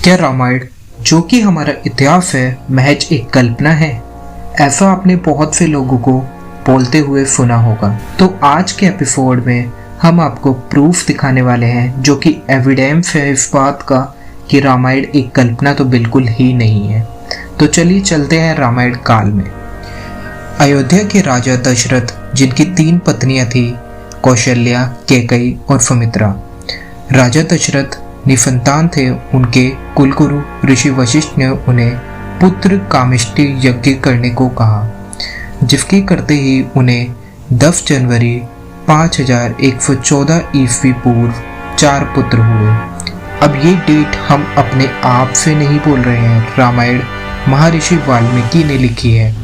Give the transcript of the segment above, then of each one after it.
क्या रामायण जो कि हमारा इतिहास है महज एक कल्पना है? ऐसा आपने बहुत से लोगों को बोलते हुए सुना होगा। तो आज के एपिसोड में हम आपको प्रूफ दिखाने वाले हैं जो कि एविडेंस है इस बात का कि रामायण एक कल्पना तो बिल्कुल ही नहीं है। तो चलिए चलते हैं रामायण काल में। अयोध्या के राजा दशरथ, जिनकी 3 पत्नियां थी, कौशल्या, कैकेयी और सुमित्रा। राजा दशरथ निसंतान थे। उनके कुलगुरु ऋषि वशिष्ठ ने उन्हें पुत्र कामेष्टि यज्ञ करने को कहा, जिसके करते ही उन्हें 10 जनवरी 5114 ईस्वी पूर्व 4 पुत्र हुए। अब ये डेट हम अपने आप से नहीं बोल रहे हैं, रामायण महर्षि वाल्मीकि ने लिखी है,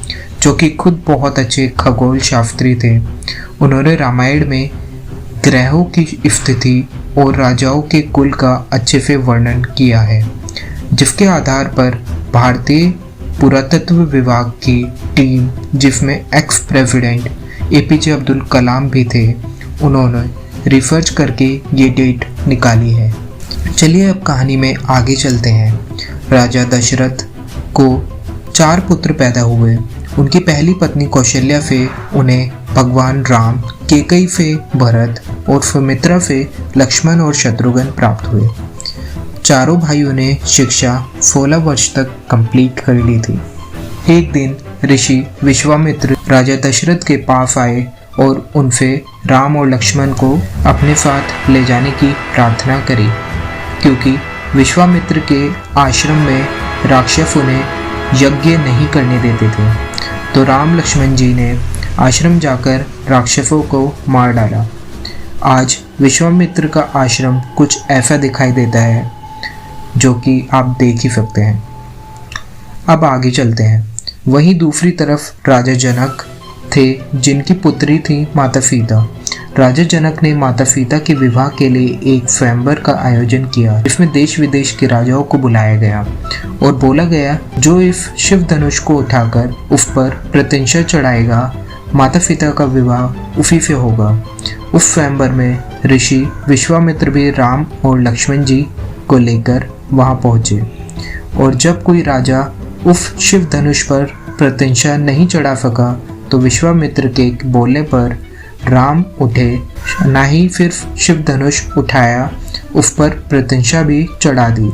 जो कि खुद बहुत अच्छे खगोल शास्त्री थे। उन्होंने रामायण में ग्रहों की स्थिति और राजाओं के कुल का अच्छे से वर्णन किया है, जिसके आधार पर भारतीय पुरातत्व विभाग की टीम, जिसमें ex president APJ Abdul Kalam भी थे, उन्होंने रिसर्च करके ये डेट निकाली है। चलिए अब कहानी में आगे चलते हैं। राजा दशरथ को 4 पुत्र पैदा हुए। उनकी पहली पत्नी कौशल्या से उन्हें भगवान राम, कैकेयी से भरत और सुमित्रा से लक्ष्मण और शत्रुघ्न प्राप्त हुए। चारों भाइयों ने शिक्षा 16 वर्ष तक कंप्लीट कर ली थी। एक दिन ऋषि विश्वामित्र राजा दशरथ के पास आए और उनसे राम और लक्ष्मण को अपने साथ ले जाने की प्रार्थना करी, क्योंकि विश्वामित्र के आश्रम में राक्षस उन्हें यज्ञ नहीं करने देते थे। तो राम लक्ष्मण जी ने आश्रम जाकर राक्षसों को मार डाला। आज विश्वामित्र का आश्रम कुछ ऐसा दिखाई देता है, जो कि आप देख ही सकते हैं। अब आगे चलते हैं। वहीं दूसरी तरफ राजा जनक थे, जिनकी पुत्री थी माता सीता। राजा जनक ने माता सीता के विवाह के लिए एक स्वयंवर का आयोजन किया, जिसमें देश विदेश के राजाओं को बुलाया गया और बोला गया, जो इस शिव धनुष को उठाकर उस पर प्रत्यंशा चढ़ाएगा, माता सीता का विवाह उसी से होगा। उस स्वयंवर में ऋषि विश्वामित्र भी राम और लक्ष्मण जी को लेकर वहां पहुंचे, और जब कोई राजा उस शिव धनुष पर प्रत्यंशा नहीं चढ़ा सका, तो विश्वामित्र के बोलने पर राम उठे, ना ही सिर्फ शिव धनुष उठाया, उस पर प्रत्यंशा भी चढ़ा दी।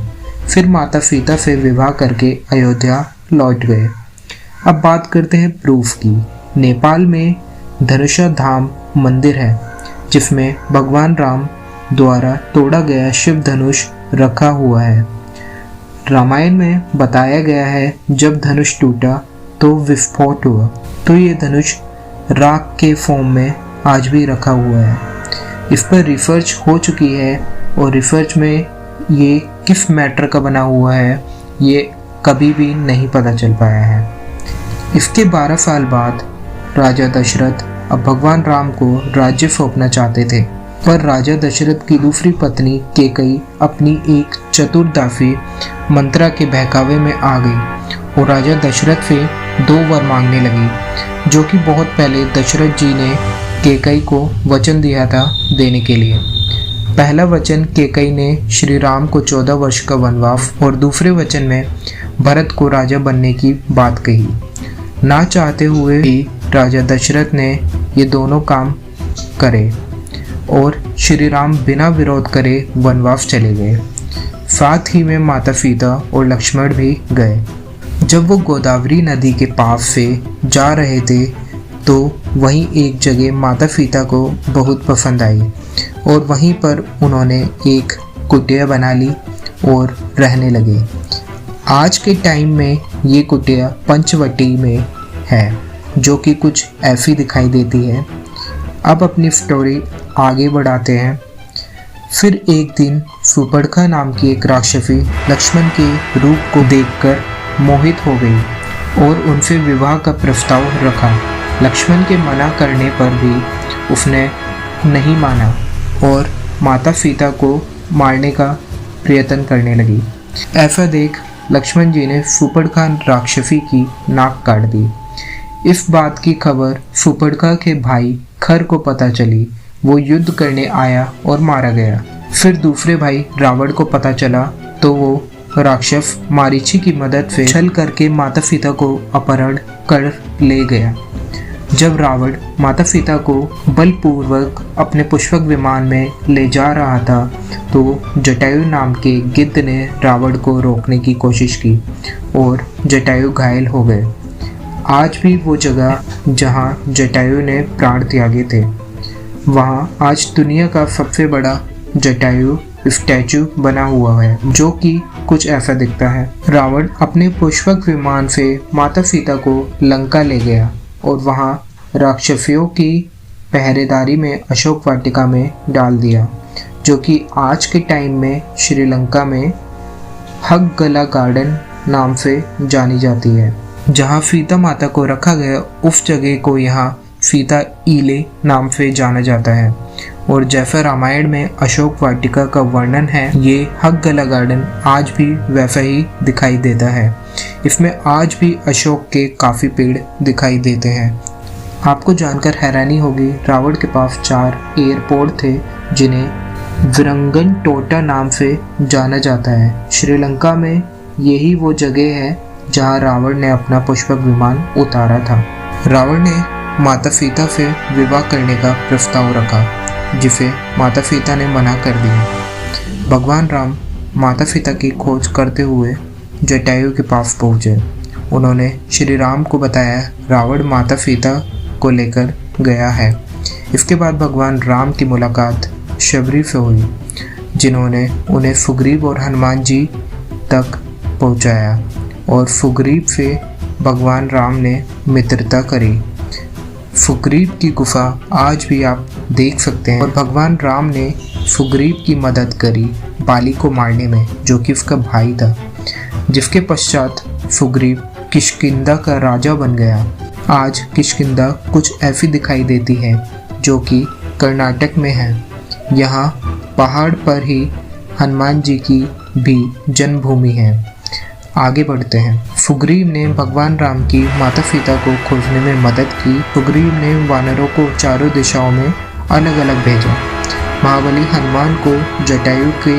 फिर माता सीता से विवाह करके अयोध्या लौट गए। अब बात करते हैं प्रूफ की। नेपाल में धनुषा धाम मंदिर है, जिसमें भगवान राम द्वारा तोड़ा गया शिव धनुष रखा हुआ है। रामायण में बताया गया है, जब धनुष टूटा तो विस्फोट हुआ। तो ये धनुष राख के फॉर्म में आज भी रखा हुआ है। इस पर रिसर्च हो चुकी है, और रिसर्च में ये किस मैटर का बना हुआ है ये कभी भी नहीं पता चल पाया है। इसके 12 साल बाद राजा दशरथ अब भगवान राम को राज्य सौंपना चाहते थे, पर राजा दशरथ की दूसरी पत्नी कैकेयी अपनी एक चतुर्दासी मंत्रा के बहकावे में आ गई और राजा दशरथ से 2 वर मांगने लगी, जो कि बहुत पहले दशरथ जी ने कैकेयी को वचन दिया था देने के लिए। पहला वचन कैकेयी ने श्री राम को 14 वर्ष का वनवास और दूसरे वचन में भरत को राजा बनने की बात कही। ना चाहते हुए भी राजा दशरथ ने ये दोनों काम करे और श्री राम बिना विरोध करे वनवास चले गए। साथ ही में माता सीता और लक्ष्मण भी गए। जब वो गोदावरी नदी के पास से जा रहे थे, तो वहीं एक जगह माता सीता को बहुत पसंद आई और वहीं पर उन्होंने एक कुटिया बना ली और रहने लगे। आज के टाइम में ये कुटिया पंचवटी में है, जो कि कुछ ऐसी दिखाई देती है। अब अपनी स्टोरी आगे बढ़ाते हैं। फिर एक दिन सुपर्णखा नाम की एक राक्षसी लक्ष्मण के रूप को देखकर मोहित हो गई और उनसे विवाह का प्रस्ताव रखा। लक्ष्मण के मना करने पर भी उसने नहीं माना और माता सीता को मारने का प्रयत्न करने लगी। ऐसा देख लक्ष्मण जी ने सुपर्णखा राक्षसी की नाक काट दी। इस बात की खबर सुपर्णखा के भाई खर को पता चली। वो युद्ध करने आया और मारा गया। फिर दूसरे भाई रावण को पता चला, तो वो राक्षस मारीची की मदद से छल करके माता सीता को अपहरण कर ले गया। जब रावण माता सीता को बलपूर्वक अपने पुष्पक विमान में ले जा रहा था तो जटायु नाम के गिद्ध ने रावण को रोकने की कोशिश की और जटायु घायल हो गए। आज भी वो जगह जहाँ जटायु ने प्राण त्यागे थे, वहाँ आज दुनिया का सबसे बड़ा जटायु स्टैचू बना हुआ है, जो कि कुछ ऐसा दिखता है। रावण अपने पुष्पक विमान से माता सीता को लंका ले गया और वहाँ राक्षसियों की पहरेदारी में अशोक वाटिका में डाल दिया, जो कि आज के टाइम में श्रीलंका में हकगला गार्डन नाम से जानी जाती है। जहाँ सीता माता को रखा गया उस जगह को यहाँ सीता ईले नाम से जाना जाता है। और जैसा रामायण में अशोक वाटिका का वर्णन है, ये हकगला गार्डन आज भी वैसा ही दिखाई देता है। इसमें आज भी अशोक के काफ़ी पेड़ दिखाई देते हैं। आपको जानकर हैरानी होगी, रावण के पास 4 एयरपोर्ट थे जिन्हें विरंगनटोटा नाम से जाना जाता है। श्रीलंका में यही वो जगह है जहाँ रावण ने अपना पुष्पक विमान उतारा था। रावण ने माता सीता से विवाह करने का प्रस्ताव रखा, जिसे माता सीता ने मना कर दिया। भगवान राम माता सीता की खोज करते हुए जटायु के पास पहुँचे। उन्होंने श्री राम को बताया रावण माता सीता को लेकर गया है। इसके बाद भगवान राम की मुलाकात शबरी से हुई, जिन्होंने उन्हें सुग्रीव और हनुमान जी तक पहुँचाया और सुग्रीव से भगवान राम ने मित्रता करी। सुग्रीव की गुफा आज भी आप देख सकते हैं और भगवान राम ने सुग्रीव की मदद करी बाली को मारने में, जो कि उसका भाई था, जिसके पश्चात सुग्रीव किष्किंधा का राजा बन गया। आज किष्किंधा कुछ ऐसी दिखाई देती है जो कि कर्नाटक में है। यहाँ पहाड़ पर ही हनुमान जी की भी जन्मभूमि है। आगे बढ़ते हैं। सुग्रीव ने भगवान राम की माता सीता को खोजने में मदद की। सुग्रीव ने वानरों को चारों दिशाओं में अलग अलग भेजा। महाबली हनुमान को जटायु के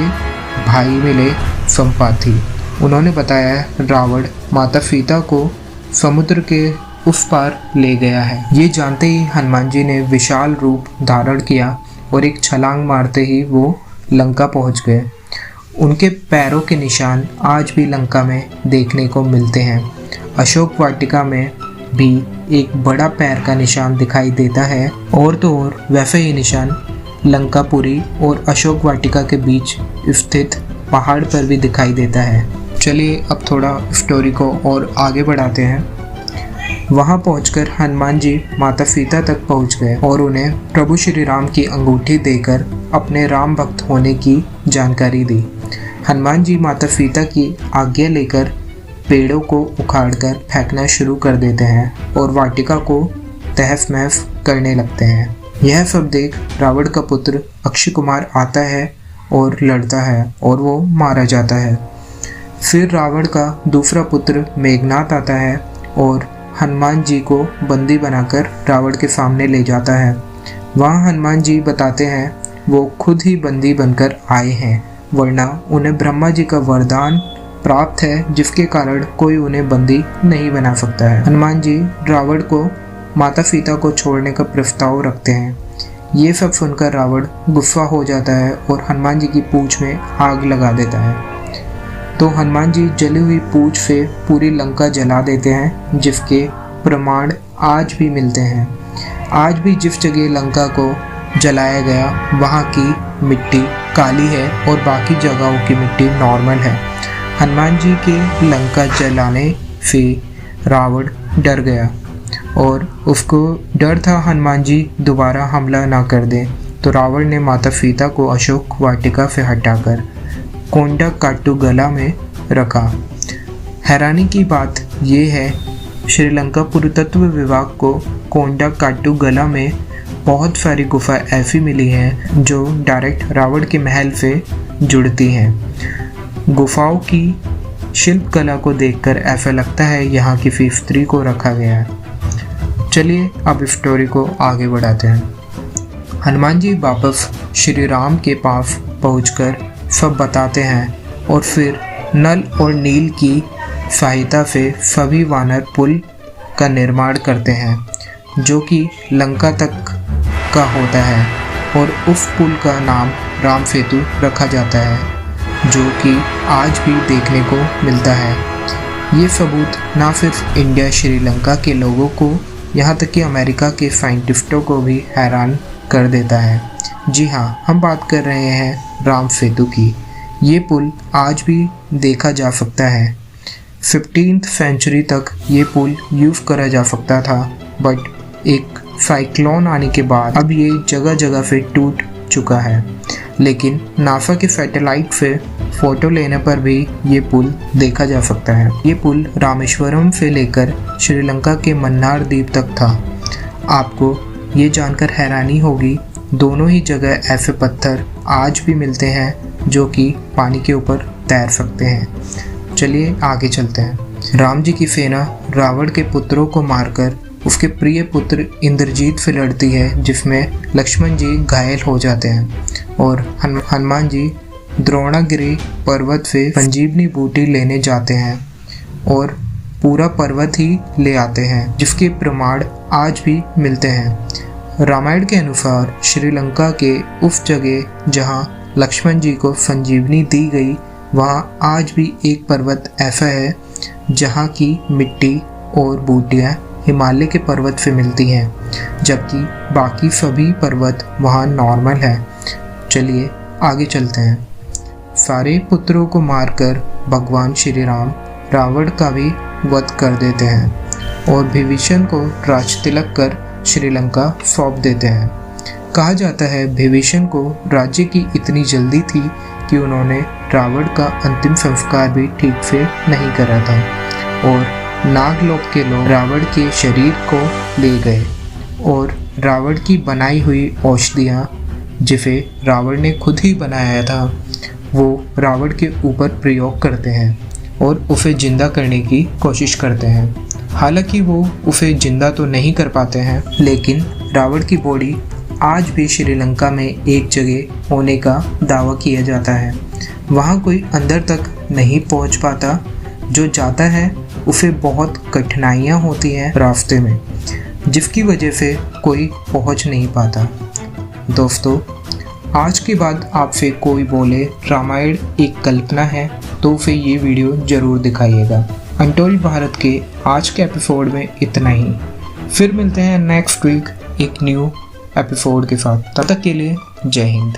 भाई मिले संपाति। उन्होंने बताया रावण माता सीता को समुद्र के उस पार ले गया है। ये जानते ही हनुमान जी ने विशाल रूप धारण किया और एक छलांग मारते ही वो लंका पहुंच गए। उनके पैरों के निशान आज भी लंका में देखने को मिलते हैं। अशोक वाटिका में भी एक बड़ा पैर का निशान दिखाई देता है और तो और वैसा ही निशान लंकापुरी और अशोक वाटिका के बीच स्थित पहाड़ पर भी दिखाई देता है। चलिए अब थोड़ा स्टोरी को और आगे बढ़ाते हैं। वहां पहुंचकर हनुमान जी माता सीता तक पहुंच गए और उन्हें प्रभु श्री राम की अंगूठी देकर अपने राम भक्त होने की जानकारी दी। हनुमान जी माता सीता की आज्ञा लेकर पेड़ों को उखाड़कर फेंकना शुरू कर देते हैं और वाटिका को तहस महस करने लगते हैं। यह सब देख रावण का पुत्र अक्षय कुमार आता है और लड़ता है और वो मारा जाता है। फिर रावण का दूसरा पुत्र मेघनाथ आता है और हनुमान जी को बंदी बनाकर रावण के सामने ले जाता है। वहाँ हनुमान जी बताते हैं वो खुद ही बंदी बनकर आए हैं, वरना उन्हें ब्रह्मा जी का वरदान प्राप्त है जिसके कारण कोई उन्हें बंदी नहीं बना सकता है। हनुमान जी रावण को माता सीता को छोड़ने का प्रस्ताव रखते हैं। ये सब सुनकर रावण गुस्सा हो जाता है और हनुमान जी की पूंछ में आग लगा देता है। तो हनुमान जी जली हुई पूंछ से पूरी लंका जला देते हैं, जिसके प्रमाण आज भी मिलते हैं। आज भी जिस जगह लंका को जलाया गया वहाँ की मिट्टी काली है और बाकी जगहों की मिट्टी नॉर्मल है। हनुमान जी के लंका जलाने से रावण डर गया और उसको डर था हनुमान जी दोबारा हमला ना कर दें, तो रावण ने माता सीता को अशोक वाटिका से हटाकर कोंडाकाट्टुगला में रखा। हैरानी की बात यह है श्रीलंका पुरातत्व विभाग को कोंडाकाट्टुगला में बहुत सारी गुफा ऐसी मिली हैं जो डायरेक्ट रावण के महल से जुड़ती हैं। गुफाओं की शिल्पकला को देखकर ऐसा लगता है यहाँ की फिफ्तरी को रखा गया है। चलिए अब स्टोरी को आगे बढ़ाते हैं। हनुमान जी वापस श्री राम के पास पहुंचकर सब बताते हैं और फिर नल और नील की सहायता से सभी वानर पुल का निर्माण करते हैं जो कि लंका तक का होता है और उस पुल का नाम राम सेतु रखा जाता है जो कि आज भी देखने को मिलता है। ये सबूत ना सिर्फ इंडिया श्रीलंका के लोगों को, यहाँ तक कि अमेरिका के साइंटिस्टों को भी हैरान कर देता है। जी हाँ, हम बात कर रहे हैं राम सेतु की। ये पुल आज भी देखा जा सकता है। 15th सेंचुरी तक ये पुल यूज़ करा जा सकता था, बट एक साइक्लोन आने के बाद अब ये जगह जगह से टूट चुका है। लेकिन नासा के सैटेलाइट से फ़ोटो लेने पर भी ये पुल देखा जा सकता है। ये पुल रामेश्वरम से लेकर श्रीलंका के मन्नार द्वीप तक था। आपको ये जानकर हैरानी होगी, दोनों ही जगह ऐसे पत्थर आज भी मिलते हैं जो कि पानी के ऊपर तैर सकते हैं। चलिए आगे चलते हैं। राम जी की सेना रावण के पुत्रों को मारकर उसके प्रिय पुत्र इंद्रजीत से लड़ती है, जिसमें लक्ष्मण जी घायल हो जाते हैं और हनुमान जी द्रोणागिरी पर्वत से संजीवनी बूटी लेने जाते हैं और पूरा पर्वत ही ले आते हैं, जिसके प्रमाण आज भी मिलते हैं। रामायण के अनुसार श्रीलंका के उस जगह जहां लक्ष्मण जी को संजीवनी दी गई, वहां आज भी एक पर्वत ऐसा है जहां की मिट्टी और बूटियां हिमालय के पर्वत से मिलती हैं, जबकि बाकी सभी पर्वत वहां नॉर्मल है। चलिए आगे चलते हैं। सारे पुत्रों को मारकर भगवान श्री राम रावण का भी वध कर देते हैं और विभीषण को राजतिलक कर श्रीलंका सौंप देते हैं। कहा जाता है विभीषण को राज्य की इतनी जल्दी थी कि उन्होंने रावण का अंतिम संस्कार भी ठीक से नहीं करा था और नागलोक के लोग रावण के शरीर को ले गए और रावण की बनाई हुई औषधियाँ, जिसे रावण ने खुद ही बनाया था, वो रावण के ऊपर प्रयोग करते हैं और उसे जिंदा करने की कोशिश करते हैं। हालांकि वो उसे जिंदा तो नहीं कर पाते हैं, लेकिन रावण की बॉडी आज भी श्रीलंका में एक जगह होने का दावा किया जाता है। वहाँ कोई अंदर तक नहीं पहुँच पाता, जो जाता है उसे बहुत कठिनाइयाँ होती हैं रास्ते में, जिसकी वजह से कोई पहुँच नहीं पाता। दोस्तों, आज के बाद आपसे कोई बोले रामायण एक कल्पना है तो उसे ये वीडियो ज़रूर दिखाइएगा। अनटोल्ड भारत के आज के एपिसोड में इतना ही। फिर मिलते हैं नेक्स्ट वीक एक न्यू एपिसोड के साथ। तब तक के लिए जय हिंद।